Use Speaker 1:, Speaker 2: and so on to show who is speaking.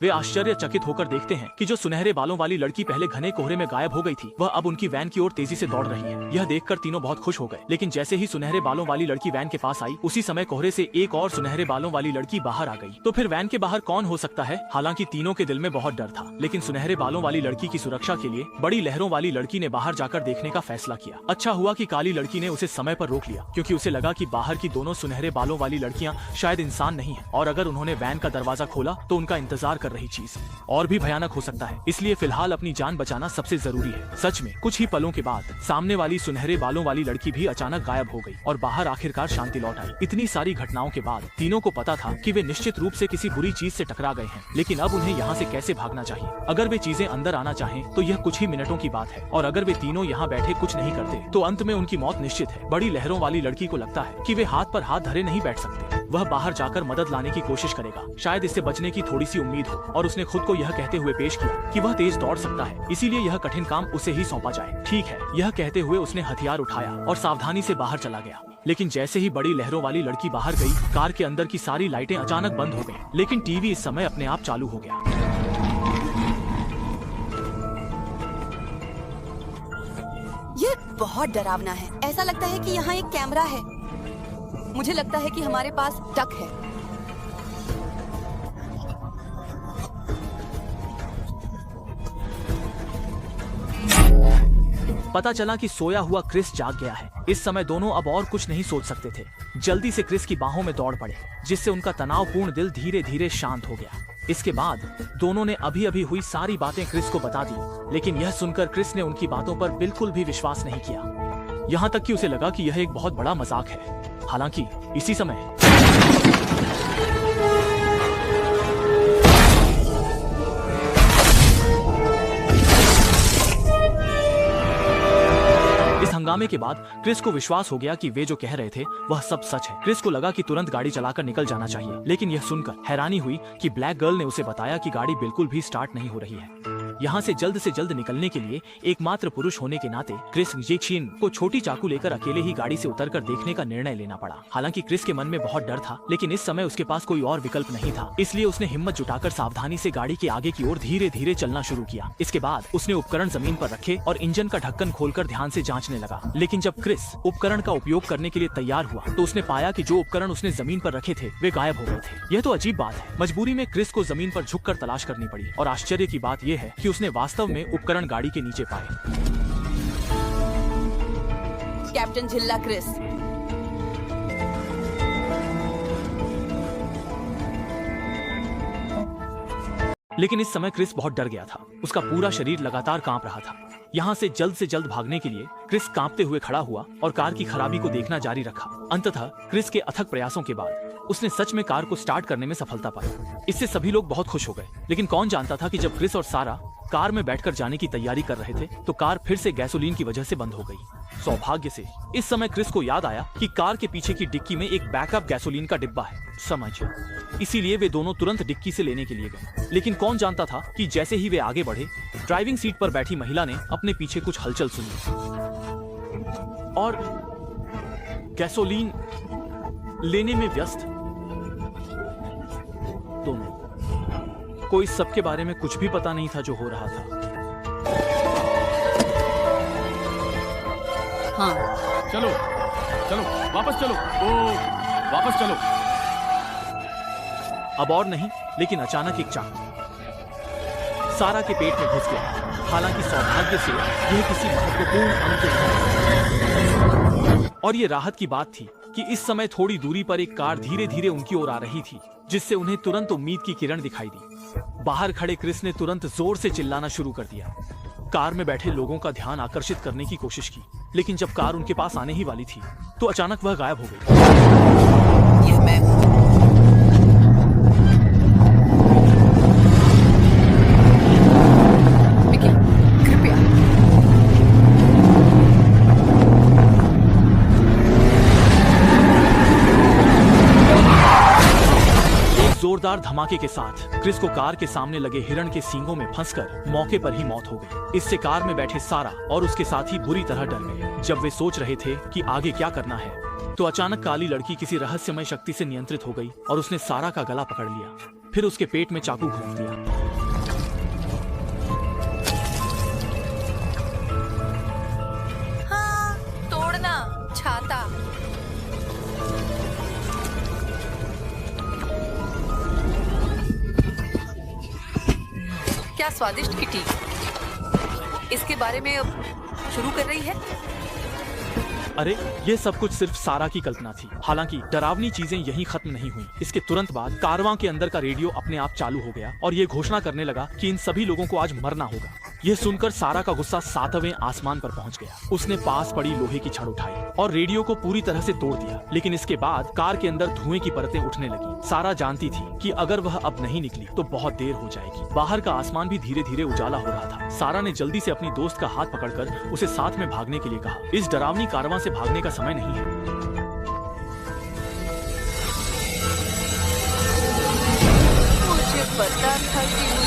Speaker 1: वे आश्चर्यचकित होकर देखते हैं कि जो सुनहरे बालों वाली लड़की पहले घने कोहरे में गायब हो गई थी, वह अब उनकी वैन की ओर तेजी से दौड़ रही है। यह देखकर तीनों बहुत खुश हो गए, लेकिन जैसे ही सुनहरे बालों वाली लड़की वैन के पास आई, उसी समय कोहरे से एक और सुनहरे बालों वाली लड़की बाहर आ गई। तो फिर वैन के बाहर कौन हो सकता है? हालांकि तीनों के दिल में बहुत डर था, लेकिन सुनहरे बालों वाली लड़की की सुरक्षा के लिए बड़ी लहरों वाली लड़की ने बाहर जाकर देखने का फैसला किया। अच्छा हुआ कि काली लड़की ने उसे समय पर रोक लिया, क्योंकि उसे लगा कि बाहर की दोनों सुनहरे बालों वाली लड़कियां शायद इंसान नहीं है, और अगर उन्होंने वैन का दरवाजा खोला तो उनका इंतजार कर रही चीज और भी भयानक हो सकता है। इसलिए फिलहाल अपनी जान बचाना सबसे जरूरी है। सच में कुछ ही पलों के बाद सामने वाली सुनहरे बालों वाली लड़की भी अचानक गायब हो गई और बाहर आखिरकार शांति लौट आई। इतनी सारी घटनाओं के बाद तीनों को पता था कि वे निश्चित रूप से किसी बुरी चीज से टकरा गए हैं, लेकिन अब उन्हें यहाँ से कैसे भागना चाहिए। अगर वे चीजें अंदर आना चाहें तो यह कुछ ही मिनटों की बात है, और अगर वे तीनों यहाँ बैठे कुछ नहीं करते तो अंत में उनकी मौत निश्चित है। बड़ी लहरों वाली लड़की को लगता है कि वे हाथ पर हाथ धरे नहीं बैठ सकते। वह बाहर जाकर मदद लाने की कोशिश करेगा, शायद इससे बचने की थोड़ी सी उम्मीद हो, और उसने खुद को यह कहते हुए पेश किया कि वह तेज दौड़ सकता है, इसीलिए यह कठिन काम उसे ही सौंपा जाए। ठीक है, यह कहते हुए उसने हथियार उठाया और सावधानी से बाहर चला गया। लेकिन जैसे ही बड़ी लहरों वाली लड़की बाहर गई, कार के अंदर की सारी लाइटें अचानक बंद हो गईं, लेकिन टीवी इस समय अपने आप चालू हो गया।
Speaker 2: ये बहुत डरावना है। ऐसा लगता है कि यहाँ एक कैमरा है। मुझे लगता है कि हमारे पास डक है।
Speaker 1: पता चला कि सोया हुआ क्रिस जाग गया है। इस समय दोनों अब और कुछ नहीं सोच सकते थे। जल्दी से क्रिस की बाहों में दौड़ पड़े, जिससे उनका तनावपूर्ण दिल धीरे धीरे शांत हो गया। इसके बाद दोनों ने अभी अभी हुई सारी बातें क्रिस को बता दी, लेकिन यह सुनकर क्रिस ने उनकी बातों पर बिल्कुल भी विश्वास नहीं किया। यहाँ तक कि उसे लगा कि यह एक बहुत बड़ा मजाक है। हालांकि इसी समय हंगामे के बाद क्रिस को विश्वास हो गया कि वे जो कह रहे थे वह सब सच है। क्रिस को लगा कि तुरंत गाड़ी चलाकर निकल जाना चाहिए, लेकिन यह सुनकर हैरानी हुई कि ब्लैक गर्ल ने उसे बताया कि गाड़ी बिल्कुल भी स्टार्ट नहीं हो रही है। यहाँ से जल्द निकलने के लिए एकमात्र पुरुष होने के नाते क्रिस जेक्शिन को छोटी चाकू लेकर अकेले ही गाड़ी से उतरकर देखने का निर्णय लेना पड़ा। हालांकि क्रिस के मन में बहुत डर था, लेकिन इस समय उसके पास कोई और विकल्प नहीं था, इसलिए उसने हिम्मत जुटाकर सावधानी से गाड़ी के आगे की ओर धीरे धीरे चलना शुरू किया। इसके बाद उसने उपकरण जमीन पर रखे और इंजन का ढक्कन खोलकर ध्यान से जांचने लगा। लेकिन जब क्रिस उपकरण का उपयोग करने के लिए तैयार हुआ तो उसने पाया कि जो उपकरण उसने जमीन पर रखे थे वे गायब हो गए थे। यह तो अजीब बात है। मजबूरी में क्रिस को जमीन पर झुककर तलाश करनी पड़ी, और आश्चर्य की बात यह है कि उसने वास्तव में उपकरण गाड़ी के नीचे पाए।
Speaker 2: कैप्टन झिल्ला क्रिस।
Speaker 1: लेकिन इस समय क्रिस बहुत डर गया था। उसका पूरा शरीर लगातार कांप रहा था। यहाँ से जल्द भागने के लिए क्रिस कांपते हुए खड़ा हुआ और कार की खराबी को देखना जारी रखा। अंततः क्रिस के अथक प्रयासों के बाद उसने सच में कार को स्टार्ट करने में सफलता पाई। इससे सभी लोग बहुत खुश हो गए, लेकिन कौन जानता था कि जब क्रिस और सारा कार में बैठकर जाने की तैयारी कर रहे थे तो कार फिर से गैसोलीन की वजह से बंद हो गई। सौभाग्य से इस समय क्रिस को याद आया कि कार के पीछे की डिक्की में एक बैकअप गैसोलीन का डिब्बा है, समझिए। इसीलिए वे दोनों तुरंत डिक्की से लेने के लिए गए। लेकिन कौन जानता था कि जैसे ही वे आगे बढ़े, ड्राइविंग सीट पर बैठी महिला ने अपने पीछे कुछ हलचल सुनी और गैसोलीन लेने में व्यस्त दोनों को इस सब के बारे में कुछ भी पता नहीं था जो हो रहा था।
Speaker 2: हाँ,
Speaker 3: चलो वापस चलो, वापस चलो।
Speaker 1: अब और नहीं, लेकिन अचानक एक चाकू सारा के पेट में घुस गया। हालांकि सौभाग्य से यह किसी महत्वपूर्ण अंग के नहीं, और ये राहत की बात थी कि इस समय थोड़ी दूरी पर एक कार धीरे धीरे उनकी ओर आ रही थी, जिससे उन्हें तुरंत उम्मीद की किरण दिखाई दी। बाहर खड़े क्रिस ने तुरंत जोर से चिल्लाना शुरू कर दिया। कार में बैठे लोगों का ध्यान आकर्षित करने की कोशिश की, लेकिन जब कार उनके पास आने ही वाली थी तो अचानक वह गायब हो गई।
Speaker 2: यह मैं हूं। विकी, कृपया।
Speaker 1: जोरदार धमाके के साथ क्रिस को कार के सामने लगे हिरण के सींगों में फंसकर मौके पर ही मौत हो गई। इससे कार में बैठे सारा और उसके साथी बुरी तरह डर गए। जब वे सोच रहे थे कि आगे क्या करना है, तो अचानक काली लड़की किसी रहस्यमय शक्ति से नियंत्रित हो गई और उसने सारा का गला पकड़ लिया, फिर उसके पेट में चाकू घोंप दिया।
Speaker 2: क्या स्वादिष्ट किटी। इसके बारे में अब शुरू कर रही है।
Speaker 1: अरे ये सब कुछ सिर्फ सारा की कल्पना थी। हालांकि डरावनी चीजें यहीं खत्म नहीं हुई। इसके तुरंत बाद कारवां के अंदर का रेडियो अपने आप चालू हो गया और ये घोषणा करने लगा कि इन सभी लोगों को आज मरना होगा। यह सुनकर सारा का गुस्सा 7वें आसमान पर पहुंच गया। उसने पास पड़ी लोहे की छड़ उठाई और रेडियो को पूरी तरह से तोड़ दिया। लेकिन इसके बाद कार के अंदर धुएं की परतें उठने लगी। सारा जानती थी कि अगर वह अब नहीं निकली तो बहुत देर हो जाएगी। बाहर का आसमान भी धीरे धीरे उजाला हो रहा था। सारा ने जल्दी से अपनी दोस्त का हाथ पकड़कर उसे साथ में भागने के लिए कहा। इस डरावनी कारवां से भागने का समय नहीं है।
Speaker 2: मुझे पता था कि